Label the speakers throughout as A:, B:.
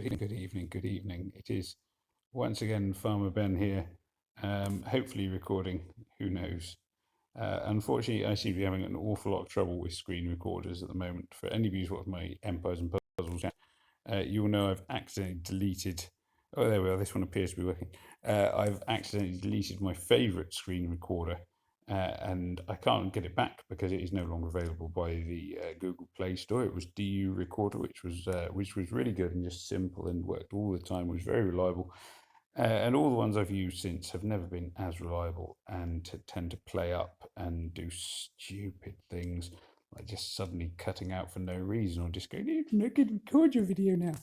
A: Good evening, good evening. It is once again Farmer Ben here, hopefully recording, who knows. Unfortunately, I seem to be having an awful lot of trouble with screen recorders at the moment. For any of you who watch my Empires and Puzzles channel, you'll know I've accidentally deleted. Oh, there we are. This one appears to be working. I've accidentally deleted my favourite screen recorder, and I can't get it back because it is no longer available by the Google Play Store. It was DU Recorder, which was really good and just simple and worked all the time. Was very reliable, and all the ones I've used since have never been as reliable and tend to play up and do stupid things like just suddenly cutting out for no reason or just going, "I can record your video now."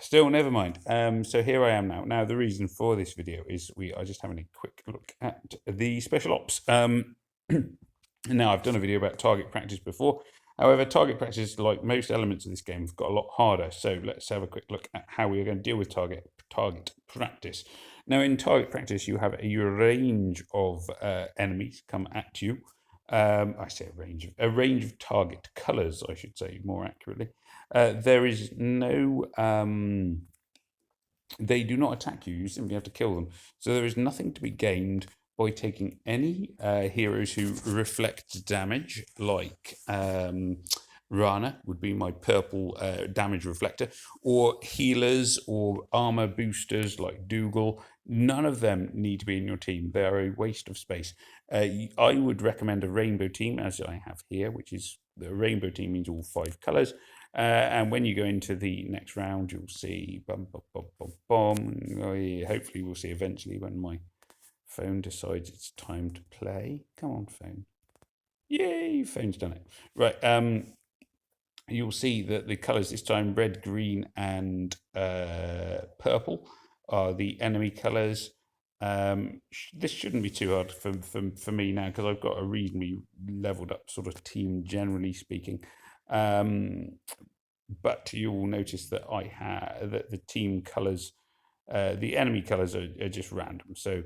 A: Still, never mind. So here I am now. Now, the reason for this video is we are just having a quick look at the special ops. Now, I've done a video about target practice before. However, target practice, like most elements of this game, have got a lot harder. So let's have a quick look at how we are going to deal with target practice. Now, in target practice, you have a range of enemies come at you. I say a range of target colors, I should say more accurately. There is no. They do not attack you. You simply have to kill them. So there is nothing to be gained by taking any heroes who reflect damage, like Rana would be my purple damage reflector, or healers or armor boosters like Dougal. None of them need to be in your team. They are a waste of space. I would recommend a rainbow team, as I have here, which is the rainbow team means all 5 colors. And when you go into the next round, you'll see bum, bum, bum, bum, bum. Oh, yeah, hopefully, we'll see eventually when my phone decides it's time to play. Come on, phone. Yay, phone's done it. Right. You'll see that the colors this time, red, green, and purple, are the enemy colors. This shouldn't be too hard for me now because I've got a reasonably leveled up sort of team, generally speaking. Um, but you'll notice that I have that the team colors, the enemy colors are just random. So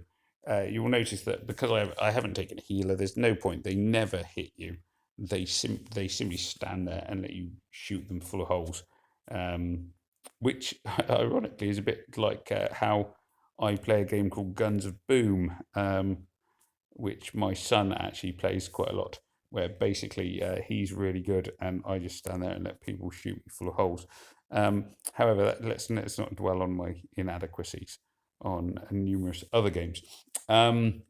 A: you will notice that because I haven't taken a healer, there's no point. They never hit you. They simply stand there and let you shoot them full of holes, which ironically is a bit like how I play a game called Guns of Boom, which my son actually plays quite a lot, where basically he's really good and I just stand there and let people shoot me full of holes. However, let's not dwell on my inadequacies on numerous other games. Um,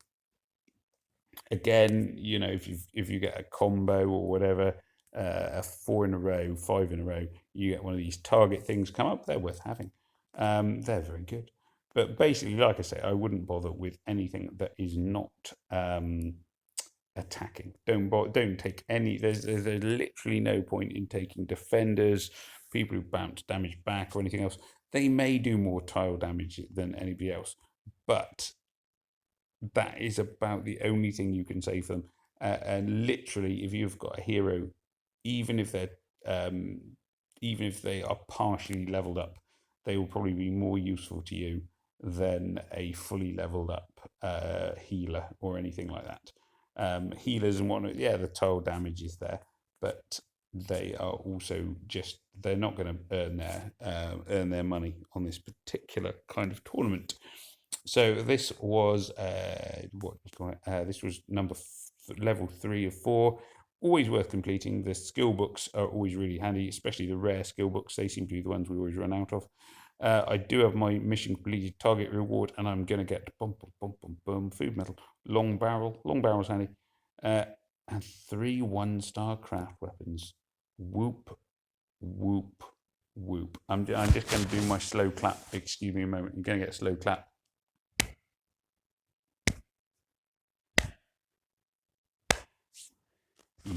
A: Again, if you get a combo or whatever, a 4 in a row, 5 in a row, you get one of these target things come up. They're worth having. They're very good. But basically, like I say, I wouldn't bother with anything that is not attacking. Don't take any. There's literally no point in taking defenders, people who bounce damage back, or anything else. They may do more tile damage than anybody else, but that is about the only thing you can say for them. And literally, if you've got a hero, even if they're um, even if they are partially leveled up, they will probably be more useful to you than a fully leveled up healer or anything like that. Healers and whatnot, yeah, the toll damage is there, but they are also just they're not going to earn their money on this particular kind of tournament. So this was what do you call it? This was level 3 of 4. Always worth completing. The skill books are always really handy, especially the rare skill books. They seem to be the ones we always run out of. I do have my mission completed target reward, and I'm going to get food medal, long barrel's handy, and 3 1-star craft weapons. Whoop, whoop, whoop. I'm just going to do my slow clap. Excuse me a moment. I'm going to get a slow clap.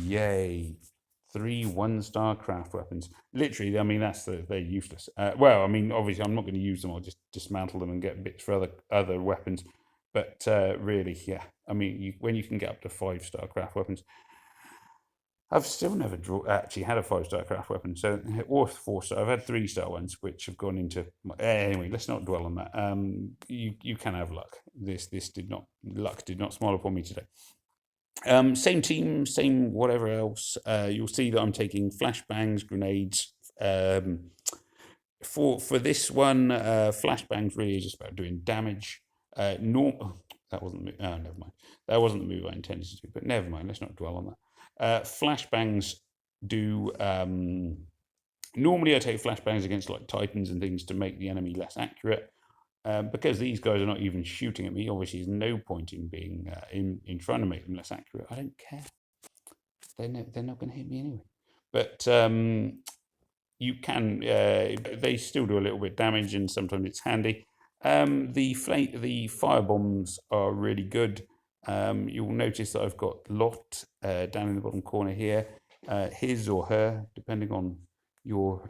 A: Yay. 3 1-star craft weapons. Literally, I mean, they're useless. Well, I mean, obviously, I'm not going to use them. I'll just dismantle them and get bits for other weapons. But really, yeah. I mean, when you can get up to 5-star craft weapons, I've still never actually had a 5-star craft weapon, so or 4-star. I've had 3-star ones, which have gone into. Anyway, let's not dwell on that. You can have luck. This did not luck did not smile upon me today. Same team, same whatever else. You'll see that I'm taking flashbangs, grenades, for this one, flashbangs really is just about doing damage. That wasn't never mind. That wasn't the move I intended to do, but never mind. Let's not dwell on that. Flashbangs do. Normally, I take flashbangs against like Titans and things to make the enemy less accurate. Because these guys are not even shooting at me, obviously, there's no point in being in trying to make them less accurate. I don't care. They're not going to hit me anyway. But you can. They still do a little bit of damage, and sometimes it's handy. The fire bombs are really good. You'll notice that I've got Lot down in the bottom corner here. His or her, depending on your.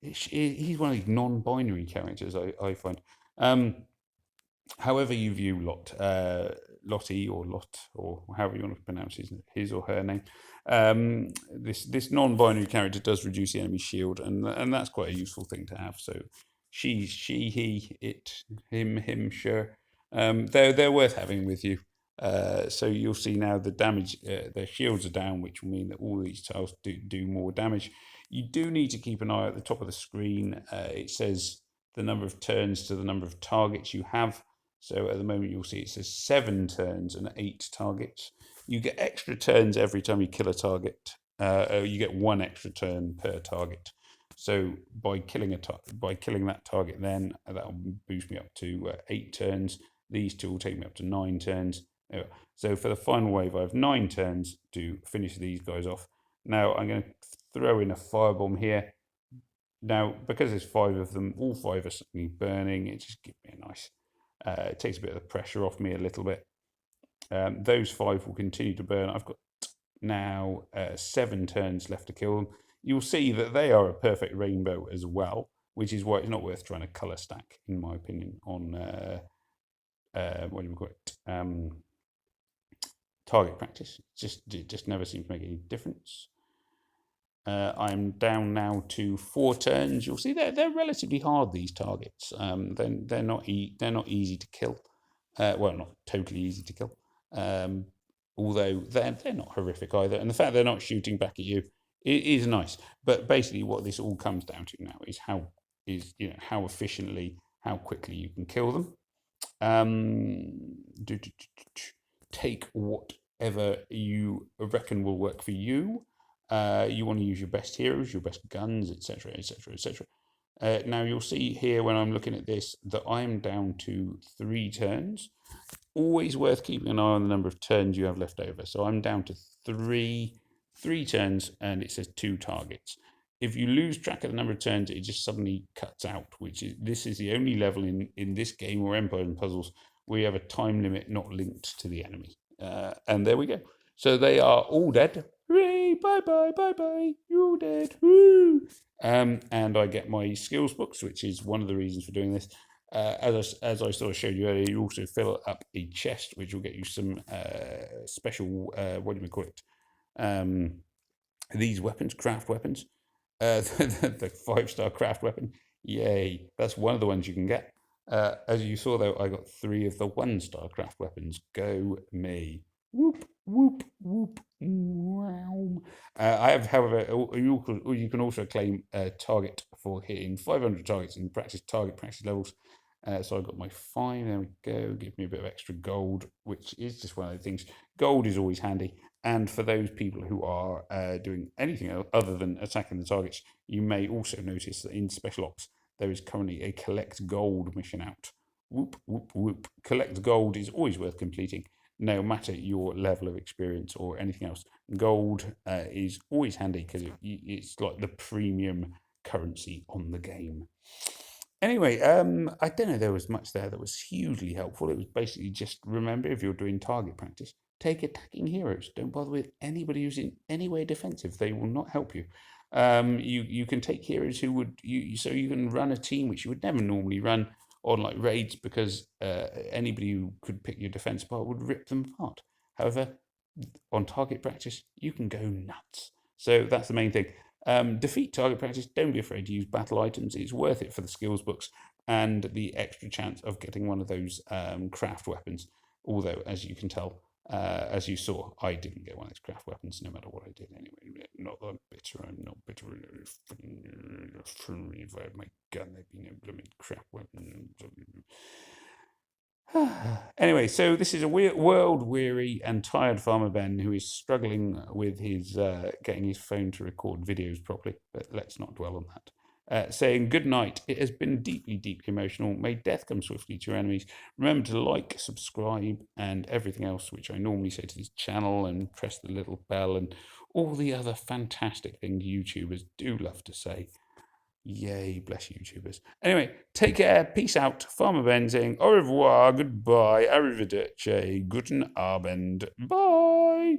A: He's one of these non-binary characters, I find. However you view Lottie or Lot, or however you want to pronounce his or her name, this non-binary character does reduce the enemy shield, and that's quite a useful thing to have. So she, he, it, him, sure. They're worth having with you. So you'll see now the damage, their shields are down, which will mean that all these tiles do more damage. You do need to keep an eye at the top of the screen. It says the number of turns to the number of targets you have. So at the moment you'll see it says 7 turns and 8 targets. You get extra turns every time you kill a target. You get 1 extra turn per target. So by killing that target, then that will boost me up to 8 turns. These two will take me up to 9 turns. So for the final wave, I have 9 turns to finish these guys off. Now I'm going to throw in a firebomb here. Now, because there's 5 of them, all 5 are suddenly burning. It just gives me a nice. It takes a bit of the pressure off me a little bit. Those 5 will continue to burn. I've got now 7 turns left to kill them. You'll see that they are a perfect rainbow as well, which is why it's not worth trying to colour stack, in my opinion, on what do you call it? Target practice. It just never seems to make any difference. I'm down now to 4 turns. You'll see they're relatively hard, these targets. They're not easy to kill. Well, not totally easy to kill. Although they're not horrific either. And the fact they're not shooting back at you is nice. But basically, what this all comes down to now is how efficiently, how quickly you can kill them. Take whatever you reckon will work for you. You want to use your best heroes, your best guns, etc., etc., etc. Now you'll see here when I'm looking at this that I'm down to 3 turns. Always worth keeping an eye on the number of turns you have left over. So I'm down to three turns, and it says 2 targets. If you lose track of the number of turns, it just suddenly cuts out. This is the only level in this game or Empire and Puzzles where you have a time limit not linked to the enemy. And there we go. So they are all dead. Hooray! Bye bye, bye bye. You're all dead. Woo! And I get my skills books, which is one of the reasons for doing this. As I sort of showed you earlier, you also fill up a chest, which will get you some special, what do we call it? These weapons, craft weapons. The 5-star craft weapon. Yay. That's one of the ones you can get. As you saw, though, I got 3 of the 1-star craft weapons. Go me. Whoop, whoop, whoop. Wow. I have, however, you can also claim a target for hitting 500 targets in target practice levels. So I've got my 5. There we go. Give me a bit of extra gold, which is just one of the things. Gold is always handy. And for those people who are doing anything other than attacking the targets, you may also notice that in Special Ops, there is currently a collect gold mission out. Whoop, whoop, whoop. Collect gold is always worth completing, no matter your level of experience or anything else. Gold is always handy because it's like the premium currency on the game. Anyway, I don't know there was much there that was hugely helpful. It was basically just remember, if you're doing target practice, take attacking heroes. Don't bother with anybody who's in any way defensive. They will not help you. You can take heroes who would so you can run a team which you would never normally run on like raids, because anybody who could pick your defense apart would rip them apart. However, on target practice, you can go nuts. So that's the main thing. Defeat target practice. Don't be afraid to use battle items. It's worth it for the skills books and the extra chance of getting one of those craft weapons. Although, as you can tell, As you saw, I didn't get one of those craft weapons, no matter what I did anyway. Not that I'm bitter, I'm not bitter. If I had my gun, there'd be no blooming craft weapon. Anyway, so this is a world-weary and tired Farmer Ben who is struggling with his getting his phone to record videos properly, but let's not dwell on that. Saying good night. It has been deeply, deeply emotional. May death come swiftly to your enemies. Remember to like, subscribe, and everything else which I normally say to this channel, and press the little bell and all the other fantastic things YouTubers do love to say. Yay, bless YouTubers. Anyway, take care. Peace out. Farmer Ben saying au revoir, goodbye, arrivederci, guten Abend. Bye.